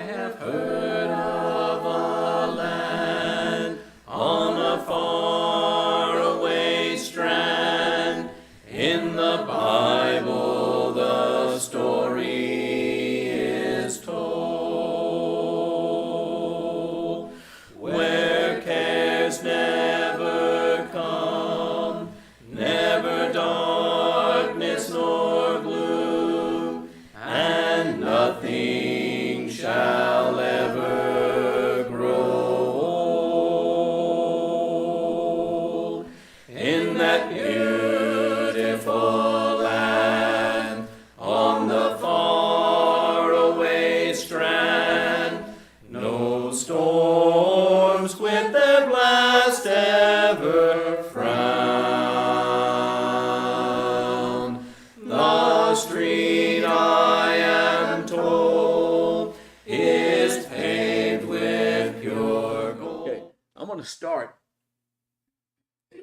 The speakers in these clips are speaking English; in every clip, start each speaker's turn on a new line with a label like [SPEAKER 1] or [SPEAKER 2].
[SPEAKER 1] have heard of a land on a faraway strand. In the Bible the story is told, where cares never come, never darkness nor gloom, and nothing shall ever grow old. In that beautiful land on the faraway strand, no storms with their blast ever frown. The street, I am told, is paved with pure gold.
[SPEAKER 2] Okay, I'm going to start.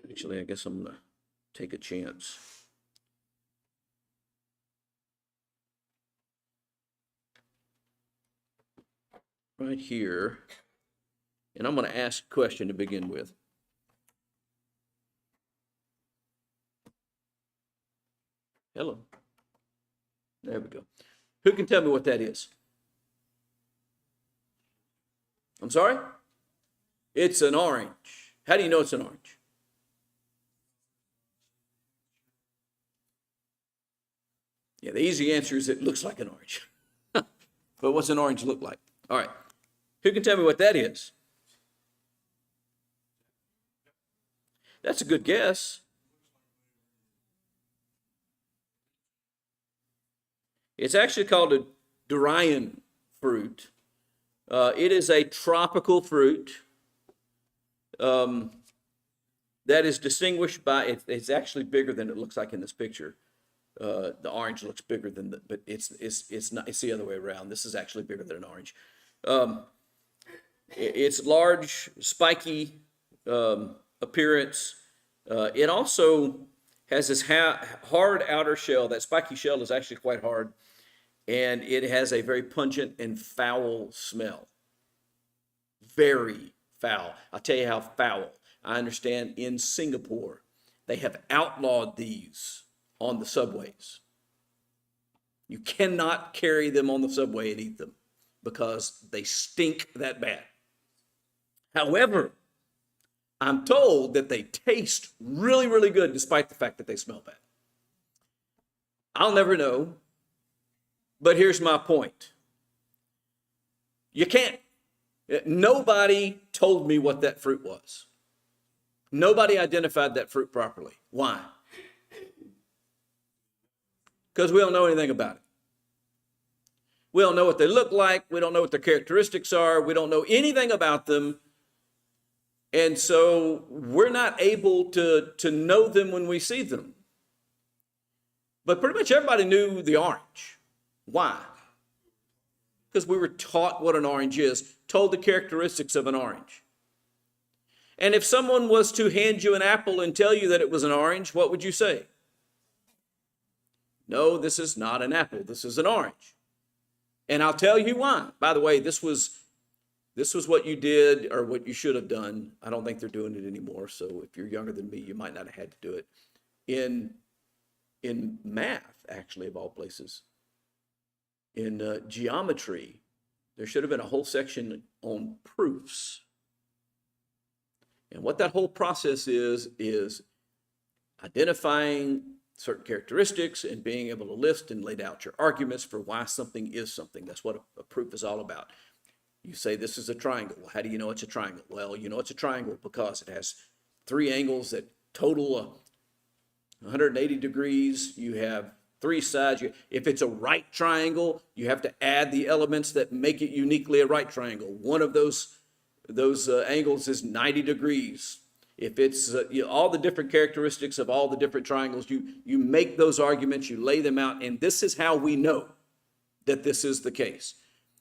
[SPEAKER 2] Actually, I guess I'm going to take a chance. Right here. And I'm going to ask a question to begin with. Hello. There we go. Who can tell me what that is? I'm sorry? It's an orange. How do you know it's an orange? Yeah, the easy answer is it looks like an orange. But what's an orange look like? All right. Who can tell me what that is? That's a good guess. It's actually called a durian fruit. It is a tropical fruit that is distinguished by, it's actually bigger than it looks like in this picture. The orange looks bigger than but it's not, it's the other way around. This is actually bigger than an orange. It's large, spiky appearance. It also has this hard outer shell. That spiky shell is actually quite hard, and it has a very pungent and foul smell. Very foul. I'll tell you how foul. I understand in Singapore, they have outlawed these on the subways. You cannot carry them on the subway and eat them because they stink that bad. However, I'm told that they taste really, really good despite the fact that they smell bad. I'll never know, but here's my point. You can't. Nobody told me what that fruit was. Nobody identified that fruit properly. Why? Because we don't know anything about it. We don't know what they look like. We don't know what their characteristics are. We don't know anything about them. And so we're not able to know them when we see them. But pretty much everybody knew the orange. Why? Because we were taught what an orange is, told the characteristics of an orange. And if someone was to hand you an apple and tell you that it was an orange, what would you say? No, this is not an apple. This is an orange. And I'll tell you why. By the way, this was what you did or what you should have done. I don't think they're doing it anymore. So if you're younger than me, you might not have had to do it. In math, actually, of all places. In geometry, there should have been a whole section on proofs. And what that whole process is identifying certain characteristics and being able to list and lay out your arguments for why something is something. That's what a proof is all about. You say this is a triangle. Well, how do you know it's a triangle? Well, you know it's a triangle because it has three angles that total 180 degrees. You have three sides. If it's a right triangle, you have to add the elements that make it uniquely a right triangle. One of those angles is 90 degrees. If it's all the different characteristics of all the different triangles, you make those arguments, you lay them out, and this is how we know that this is the case.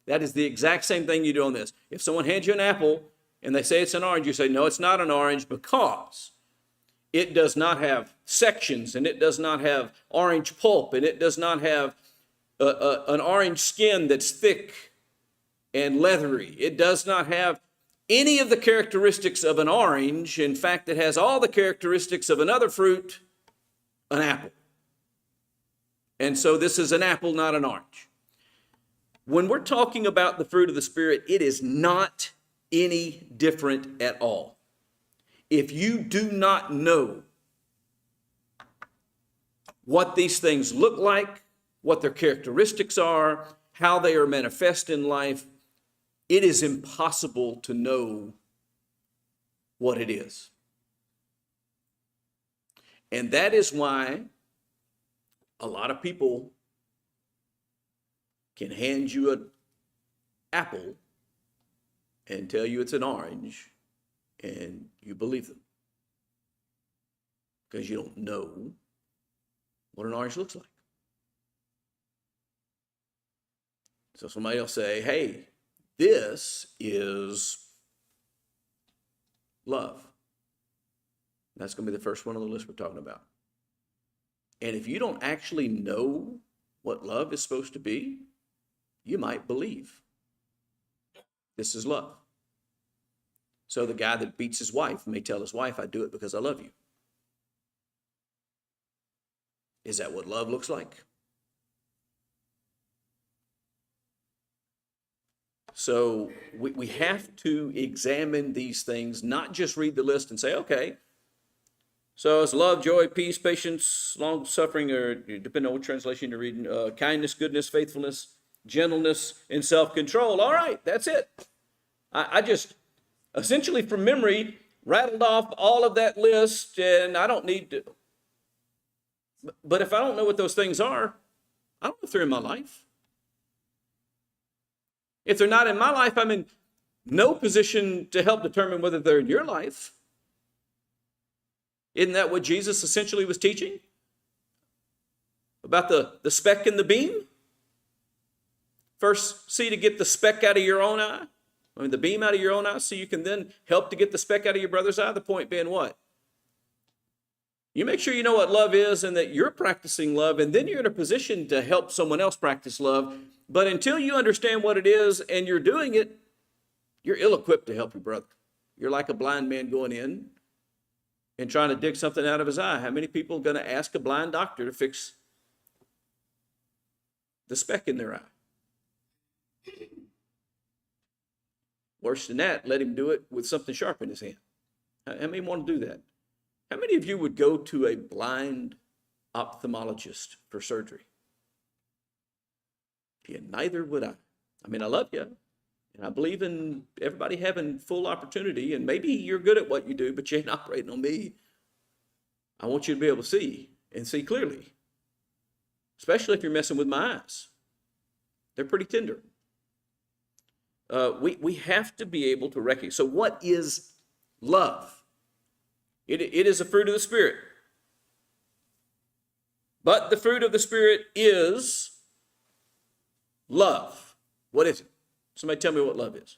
[SPEAKER 2] That is the exact same thing you do on this. If someone hands you an apple and they say it's an orange, you say, no, it's not an orange because it does not have sections, and it does not have orange pulp, and it does not have an orange skin that's thick and leathery. It does not have any of the characteristics of an orange. In fact, it has all the characteristics of another fruit, an apple. And so this is an apple, not an orange. When we're talking about the fruit of the Spirit, it is not any different at all. If you do not know what these things look like, what their characteristics are, how they are manifest in life, it is impossible to know what it is. And that is why a lot of people can hand you an apple and tell you it's an orange, and you believe them because you don't know what an orange looks like. So somebody will say, hey, this is love. That's going to be the first one on the list we're talking about. And if you don't actually know what love is supposed to be, you might believe this is love. So the guy that beats his wife may tell his wife, I do it because I love you. Is that what love looks like? So we have to examine these things, not just read the list and say, okay, so it's love, joy, peace, patience, long suffering, or depending on what translation you're reading, kindness, goodness, faithfulness, gentleness, and self-control. All right, that's it. I just essentially from memory rattled off all of that list, and I don't need to. But if I don't know what those things are, I don't know if they're in my life. If they're not in my life, I'm in no position to help determine whether they're in your life. Isn't that what Jesus essentially was teaching? About the speck in the beam? First, see to get the speck out of your own eye. I mean, the beam out of your own eye, so you can then help to get the speck out of your brother's eye. The point being what? You make sure you know what love is and that you're practicing love, and then you're in a position to help someone else practice love. But until you understand what it is and you're doing it, you're ill-equipped to help your brother. You're like a blind man going in and trying to dig something out of his eye. How many people are going to ask a blind doctor to fix the speck in their eye? Worse than that, let him do it with something sharp in his hand. How many want to do that? How many of you would go to a blind ophthalmologist for surgery? Yeah, neither would I. I mean, I love you, and I believe in everybody having full opportunity, and maybe you're good at what you do, but you ain't operating on me. I want you to be able to see, and see clearly, especially if you're messing with my eyes. They're pretty tender. We have to be able to recognize. So what is love? It is a fruit of the Spirit. But the fruit of the Spirit is love. What is it? Somebody tell me what love is.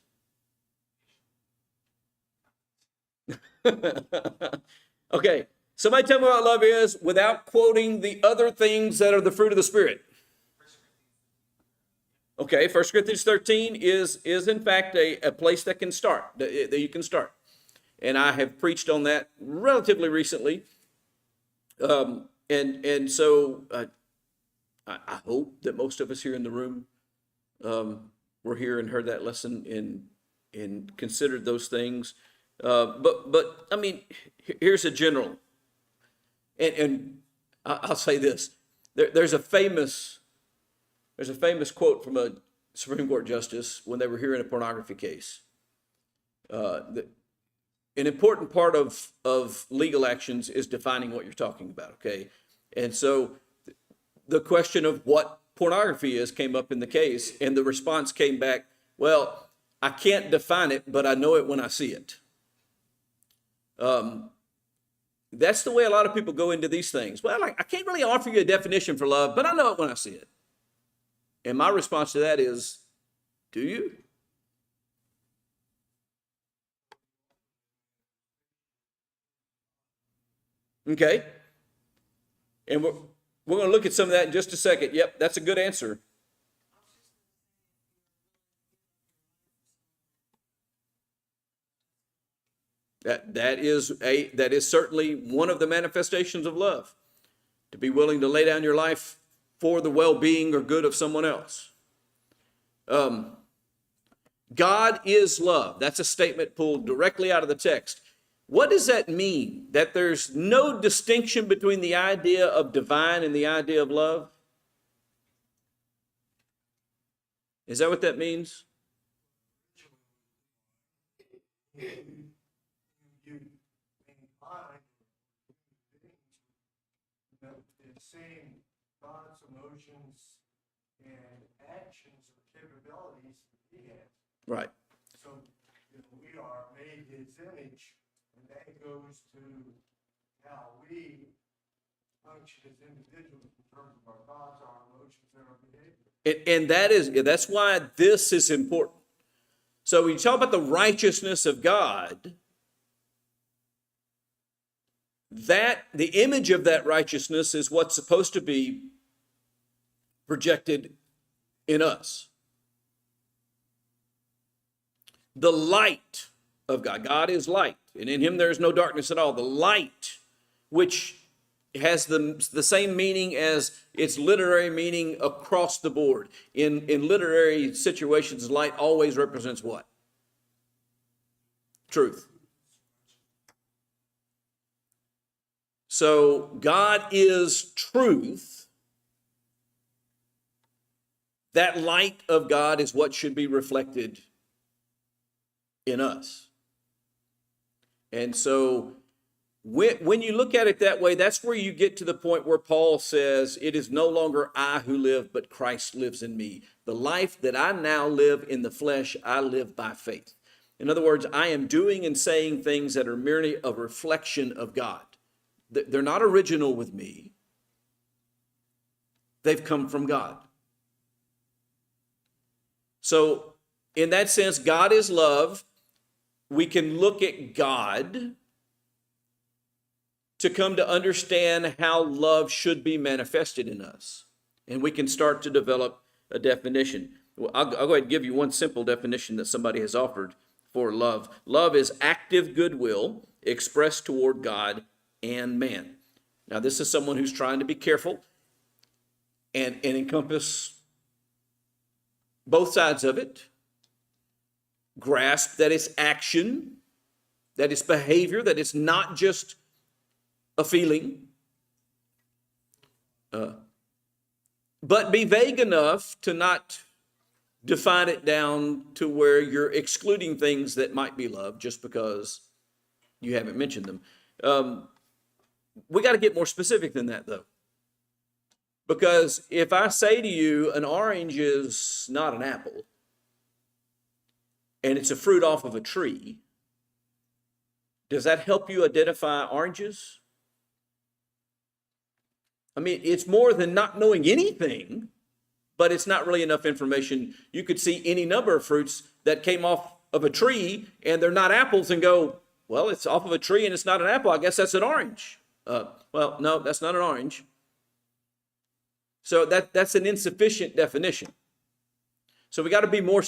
[SPEAKER 2] Okay, somebody tell me what love is without quoting the other things that are the fruit of the Spirit. Okay, 1 Corinthians 13 is in fact a place that can start, that you can start. And I have preached on that relatively recently. And so I hope that most of us here in the room were here and heard that lesson and considered those things. But I mean, here's a general, and I'll say this. There's a famous quote from a Supreme Court justice when they were hearing a pornography case. An important part of legal actions is defining what you're talking about, okay? And so the question of what pornography is came up in the case, and the response came back, well, I can't define it, but I know it when I see it. That's the way a lot of people go into these things. Well, I can't really offer you a definition for love, but I know it when I see it. And my response to that is, do you? Okay. And we're going to look at some of that in just a second. Yep, that's a good answer. That is certainly one of the manifestations of love, to be willing to lay down your life for the well-being or good of someone else. God is love. That's a statement pulled directly out of the text. What does that mean? That there's no distinction between the idea of divine and the idea of love? Is that what that means?
[SPEAKER 3] You incline the same thoughts, emotions, and actions or capabilities that he has.
[SPEAKER 2] Right.
[SPEAKER 3] So we are made his image, and that goes to how we function as individuals in terms of our thoughts, our emotions, and our behavior.
[SPEAKER 2] And that's why this is important. So when you talk about the righteousness of God, that the image of that righteousness is what's supposed to be projected in us. The light of God. God is light, and in him there is no darkness at all. The light, which has the same meaning as its literary meaning across the board. In literary situations, light always represents what? Truth. So God is truth. That light of God is what should be reflected in us. And so when you look at it that way, that's where you get to the point where Paul says, it is no longer I who live, but Christ lives in me. The life that I now live in the flesh, I live by faith. In other words, I am doing and saying things that are merely a reflection of God. They're not original with me. They've come from God. So in that sense, God is love. We can look at God to come to understand how love should be manifested in us. And we can start to develop a definition. Well, I'll go ahead and give you one simple definition that somebody has offered for love. Love is active goodwill expressed toward God and man. Now, this is someone who's trying to be careful and encompass both sides of it. Grasp that it's action, that it's behavior, that it's not just a feeling, but be vague enough to not define it down to where you're excluding things that might be love just because you haven't mentioned them. We got to get more specific than that, though, because if I say to you an orange is not an apple and it's a fruit off of a tree, does that help you identify oranges? I mean, it's more than not knowing anything, but it's not really enough information. You could see any number of fruits that came off of a tree and they're not apples and go, well, it's off of a tree and it's not an apple. I guess that's an orange. Well, no, that's not an orange. So that's an insufficient definition. So we got to be more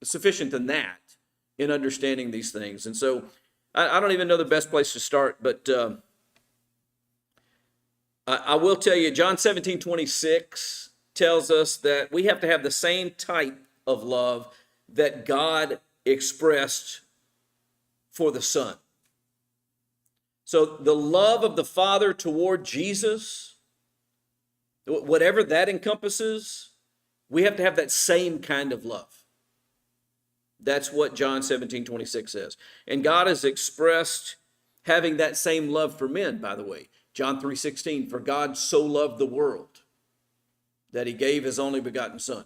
[SPEAKER 2] sufficient than that in understanding these things. And so I don't even know the best place to start, but I will tell you, John 17:26 tells us that we have to have the same type of love that God expressed for the Son. So the love of the Father toward Jesus, whatever that encompasses, we have to have that same kind of love. That's what John 17:26 says. And God has expressed having that same love for men, by the way. John 3:16, for God so loved the world that he gave his only begotten Son.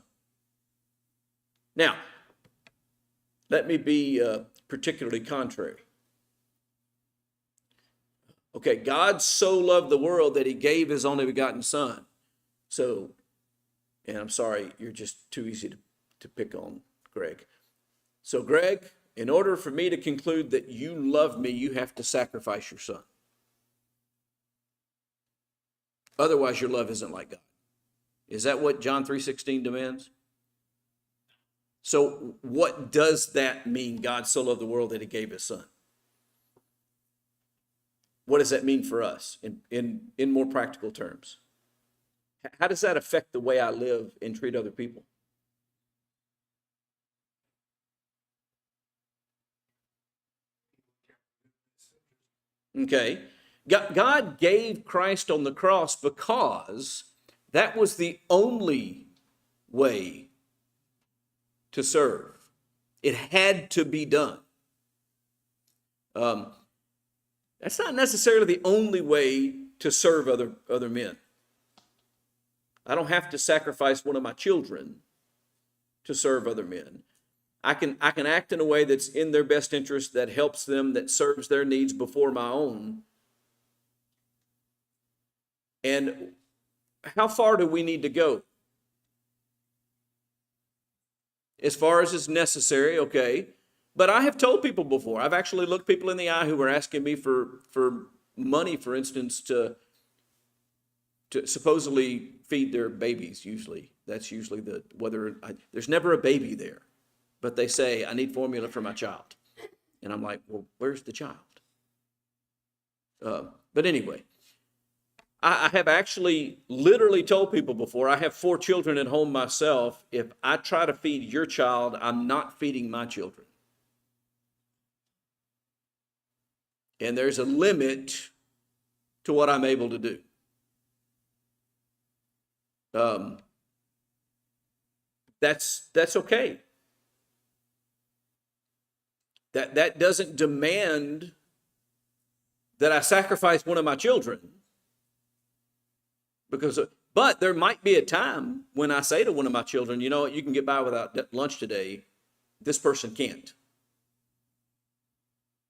[SPEAKER 2] Now, let me be particularly contrary. Okay, God so loved the world that he gave his only begotten Son. So, and I'm sorry, you're just too easy to pick on, Greg. So, Greg, in order for me to conclude that you love me, you have to sacrifice your son. Otherwise, your love isn't like God. Is that what John 3:16 demands? So what does that mean, God so loved the world that he gave his son? what does that mean for us in more practical terms? How does that affect the way I live and treat other people? Okay. God gave Christ on the cross because that was the only way to serve. It had to be done. That's not necessarily the only way to serve other men. I don't have to sacrifice one of my children to serve other men. I can act in a way that's in their best interest, that helps them, that serves their needs before my own. And how far do we need to go? As far as is necessary, okay. But I have told people before, I've actually looked people in the eye who were asking me for money, for instance, to supposedly feed their babies. Usually, that's usually there's never a baby there. But they say, I need formula for my child. And I'm like, well, where's the child? But anyway, I have actually literally told people before, I have 4 children at home myself. If I try to feed your child, I'm not feeding my children. And there's a limit to what I'm able to do. That's okay. That doesn't demand that I sacrifice one of my children. But there might be a time when I say to one of my children, you know what, you can get by without lunch today. This person can't.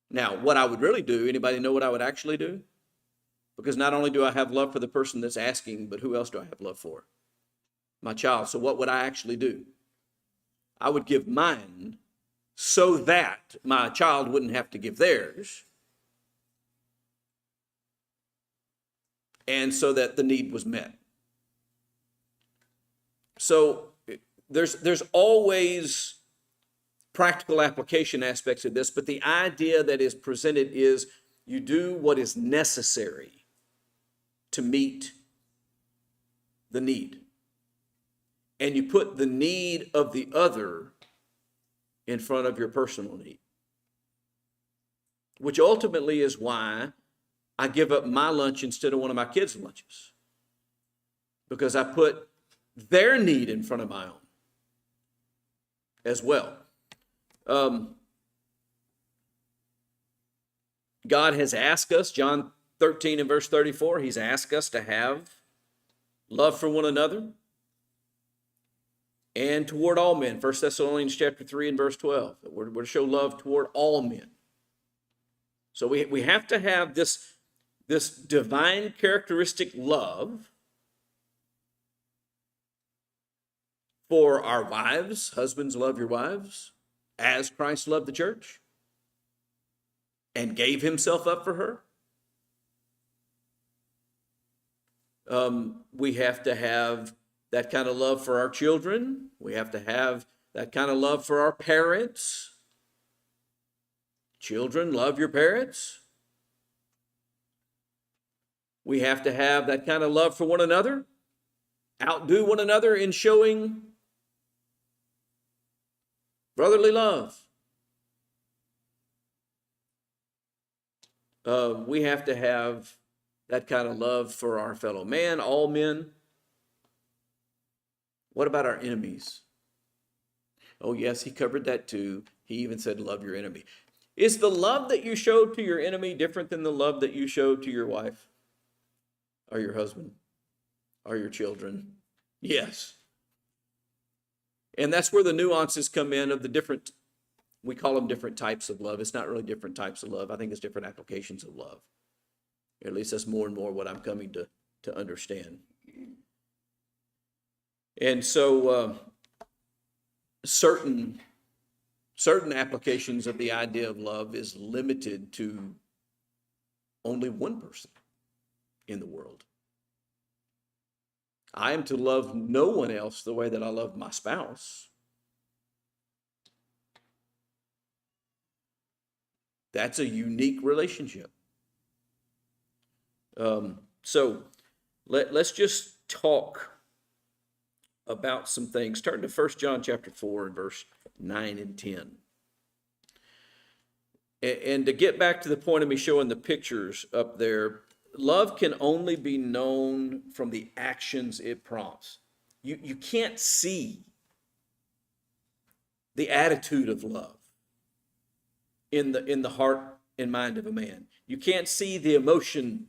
[SPEAKER 2] Now, what I would really do, anybody know what I would actually do? Because not only do I have love for the person that's asking, but who else do I have love for? My child. So what would I actually do? I would give mine so that my child wouldn't have to give theirs, and so that the need was met. So there's always practical application aspects of this, but the idea that is presented is you do what is necessary to meet the need. And you put the need of the other in front of your personal need. Which ultimately is why I give up my lunch instead of one of my kids' lunches. Because I put their need in front of my own as well. God has asked us, John 13 and verse 34, he's asked us to have love for one another and toward all men. 1 Thessalonians chapter 3 and verse 12. We're to show love toward all men. So we have to have this divine characteristic love for our wives. Husbands, love your wives as Christ loved the church and gave himself up for her. We have to have that kind of love for our children. We have to have that kind of love for our parents. Children, love your parents. We have to have that kind of love for one another. Outdo one another in showing brotherly love. We have to have that kind of love for our fellow man, all men. What about our enemies? Oh, yes, he covered that too. He even said, love your enemy. Is the love that you showed to your enemy different than the love that you showed to your wife or your husband or your children? Yes. And that's where the nuances come in of the different, we call them different types of love. It's not really different types of love. I think it's different applications of love. Or at least that's more and more what I'm coming to understand. And so certain applications of the idea of love is limited to only one person in the world. I am to love no one else the way that I love my spouse. That's a unique relationship. So let's just talk about some things. Turn to 1 John chapter 4 and verse 9 and 10. And to get back to the point of me showing the pictures up there, love can only be known from the actions it prompts. You can't see the attitude of love in the heart and mind of a man. You can't see the emotion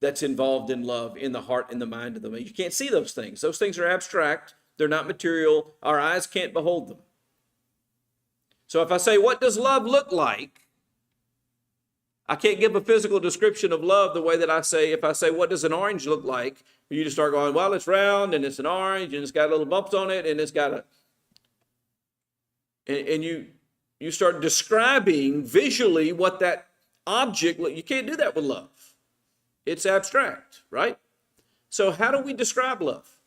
[SPEAKER 2] that's involved in love in the heart and the mind of the man. You can't see those things. Those things are abstract. They're not material. Our eyes can't behold them. So if I say, what does love look like? I can't give a physical description of love the way that I say, if I say, what does an orange look like? You just start going, well, it's round and it's an orange and it's got little bumps on it and it's got a, and you start describing visually what that object, you can't do that with love. It's abstract, right? So how do we describe love?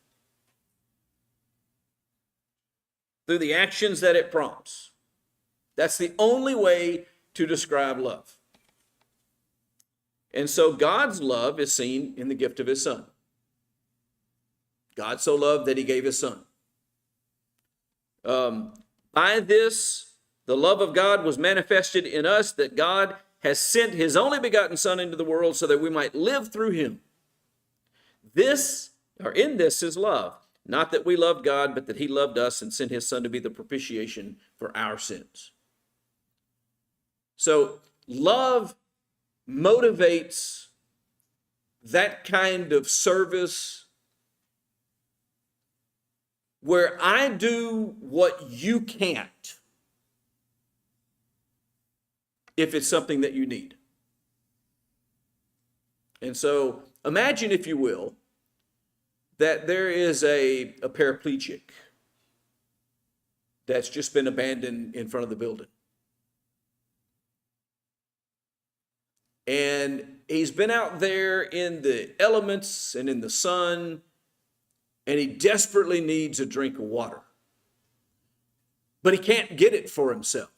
[SPEAKER 2] Through the actions that it prompts. That's the only way to describe love. And so God's love is seen in the gift of his son. God so loved that he gave his son. By this, the love of God was manifested in us, that God has sent his only begotten son into the world so that we might live through him. This, or in this, is love. Not that we loved God, but that he loved us and sent his son to be the propitiation for our sins. So love motivates that kind of service where I do what you can't if it's something that you need. And so imagine, if you will, that there is a paraplegic that's just been abandoned in front of the building. And he's been out there in the elements and in the sun, and he desperately needs a drink of water. But he can't get it for himself.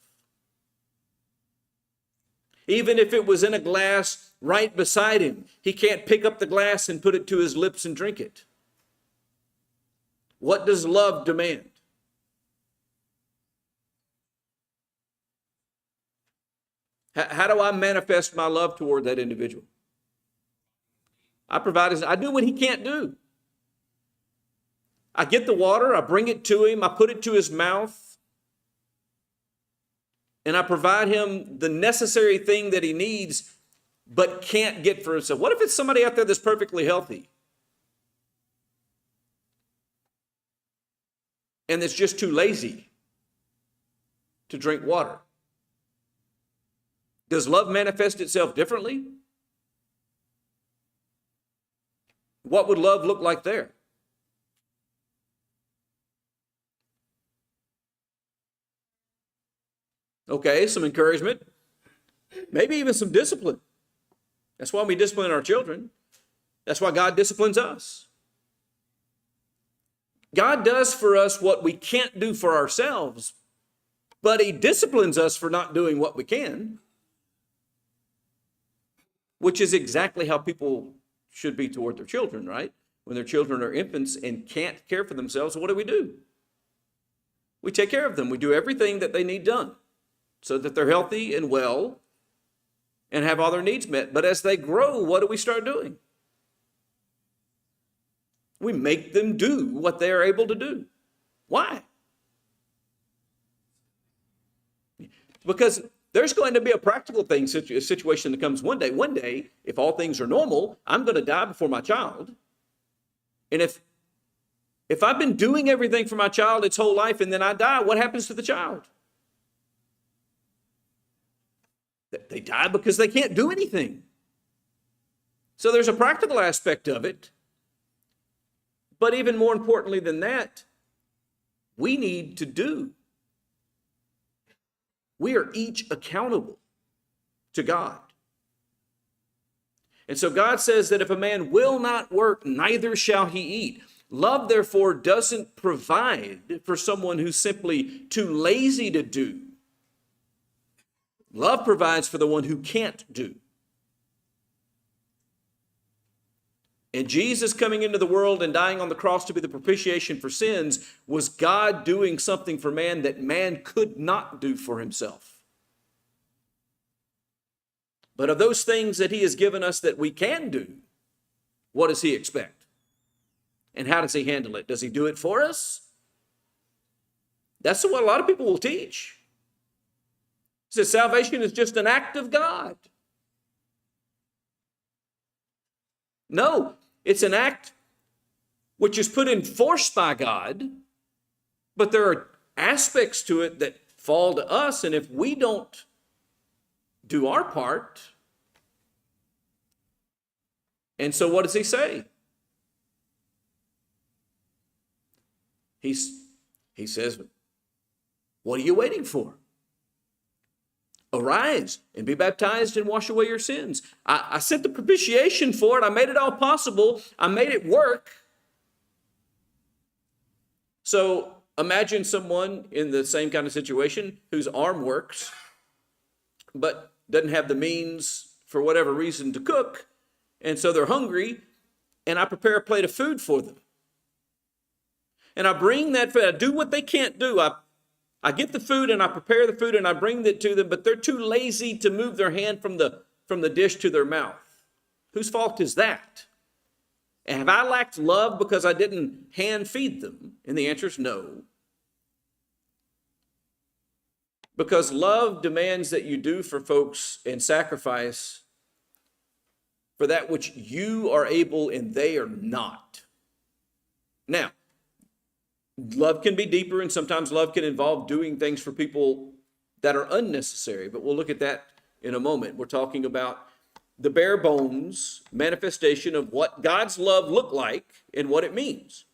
[SPEAKER 2] Even if it was in a glass right beside him, he can't pick up the glass and put it to his lips and drink it. What does love demand? How do I manifest my love toward that individual? I do what he can't do. I get the water, I bring it to him, I put it to his mouth, and I provide him the necessary thing that he needs, but can't get for himself. What if it's somebody out there that's perfectly healthy and that's just too lazy to drink water? Does love manifest itself differently? What would love look like there? Okay, some encouragement, maybe even some discipline. That's why we discipline our children. That's why God disciplines us. God does for us what we can't do for ourselves, but he disciplines us for not doing what we can, which is exactly how people should be toward their children, right? When their children are infants and can't care for themselves, what do? We take care of them. We do everything that they need done so that they're healthy and well and have all their needs met. But as they grow, what do we start doing? We make them do what they are able to do. Why? Because there's going to be a practical thing, a situation that comes one day. One day, if all things are normal, I'm going to die before my child. And if I've been doing everything for my child its whole life and then I die, what happens to the child? They die because they can't do anything. So there's a practical aspect of it. But even more importantly than that, we need to do. We are each accountable to God. And so God says that if a man will not work, neither shall he eat. Love, therefore, doesn't provide for someone who's simply too lazy to do. Love provides for the one who can't do. And Jesus coming into the world and dying on the cross to be the propitiation for sins was God doing something for man that man could not do for himself. But of those things that he has given us that we can do, what does he expect? And how does he handle it? Does he do it for us? That's what a lot of people will teach. It says salvation is just an act of God. No, it's an act which is put in force by God, but there are aspects to it that fall to us, and if we don't do our part, and so what does he say? He says, what are you waiting for? Arise and be baptized and wash away your sins. I sent the propitiation for it. I made it all possible. I made it work. So imagine someone in the same kind of situation whose arm works, but doesn't have the means for whatever reason to cook. And so they're hungry, and I prepare a plate of food for them. And I bring that food. I do what they can't do. I get the food and I prepare the food and I bring it to them, but they're too lazy to move their hand from the dish to their mouth. Whose fault is that? And have I lacked love because I didn't hand feed them? And the answer is no. Because love demands that you do for folks and sacrifice for that which you are able and they are not. Now, love can be deeper, and sometimes love can involve doing things for people that are unnecessary, but we'll look at that in a moment. We're talking about the bare bones manifestation of what God's love looked like and what it means.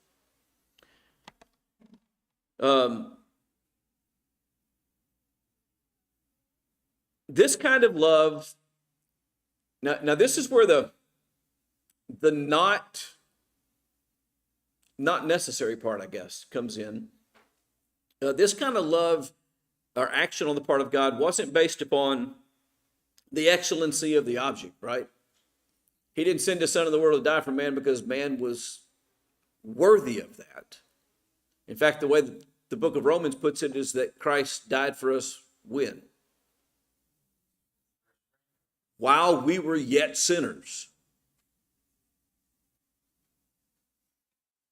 [SPEAKER 2] This kind of love, now this is where the not necessary part, I guess, comes in. This kind of love or action on the part of God wasn't based upon the excellency of the object, right? He didn't send his son in the world to die for man because man was worthy of that. In fact, the way the book of Romans puts it is that Christ died for us when? While we were yet sinners.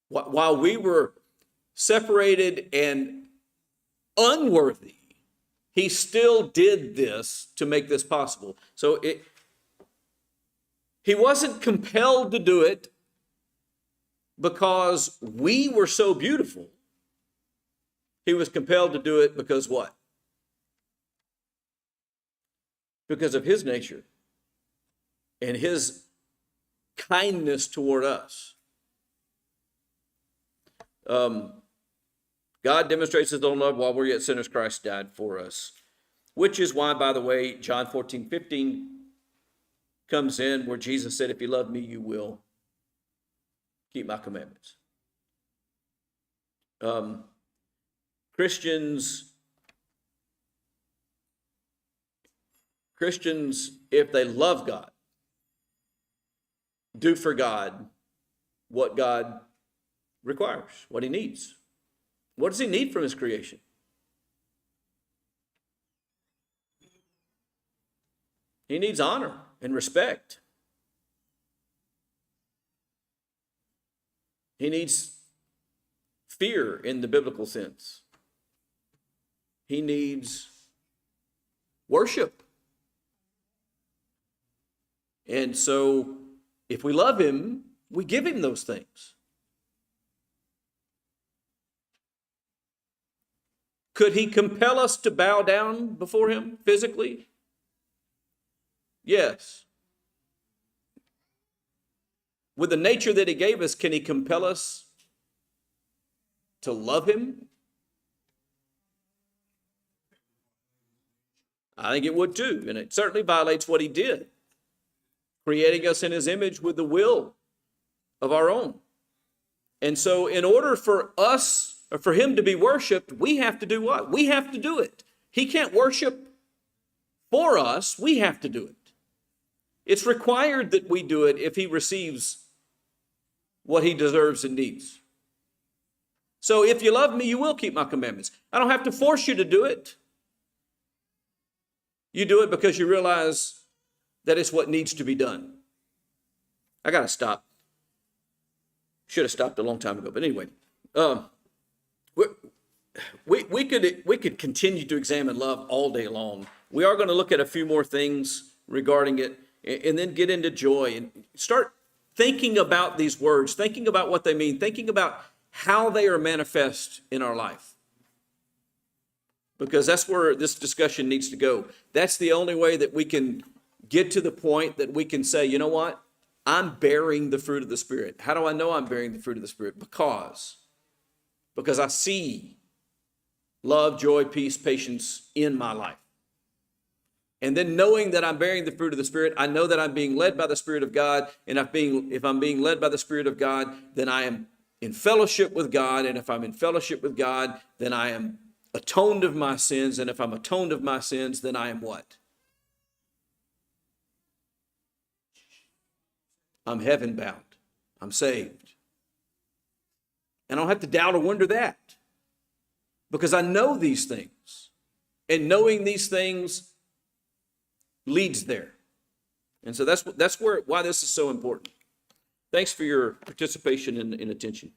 [SPEAKER 2] While we were separated and unworthy, he still did this to make this possible. So he wasn't compelled to do it because we were so beautiful. He was compelled to do it because what? Because of his nature and his kindness toward us. God demonstrates his own love while we're yet sinners. Christ died for us, which is why, by the way, John 14:15 comes in where Jesus said, if you love me, you will keep my commandments. Christians, if they love God, do for God what God requires, what he needs. What does he need from his creation? He needs honor and respect. He needs fear in the biblical sense. He needs worship. And so, if we love him, we give him those things. Could he compel us to bow down before him physically? Yes. With the nature that he gave us, can he compel us to love him? I think it would too, and it certainly violates what he did, creating us in his image with the will of our own. And so in order for us, or for him to be worshiped, we have to do what? We have to do it. He can't worship for us. We have to do it. It's required that we do it if he receives what he deserves and needs. So if you love me, you will keep my commandments. I don't have to force you to do it. You do it because you realize that it's what needs to be done. I got to stop. Should have stopped a long time ago. But anyway, we could continue to examine love all day long. We are going to look at a few more things regarding it and then get into joy and start thinking about these words, thinking about what they mean, thinking about how they are manifest in our life. Because that's where this discussion needs to go. That's the only way that we can get to the point that we can say, you know what? I'm bearing the fruit of the Spirit. How do I know I'm bearing the fruit of the Spirit? Because I see love, joy, peace, patience in my life. And then knowing that I'm bearing the fruit of the Spirit, I know that I'm being led by the Spirit of God. And if I'm being led by the Spirit of God, then I am in fellowship with God. And if I'm in fellowship with God, then I am atoned of my sins. And if I'm atoned of my sins, then I am what? I'm heaven bound. I'm saved. And I don't have to doubt or wonder that, because I know these things. And knowing these things leads there. And so that's why this is so important. Thanks for your participation and attention.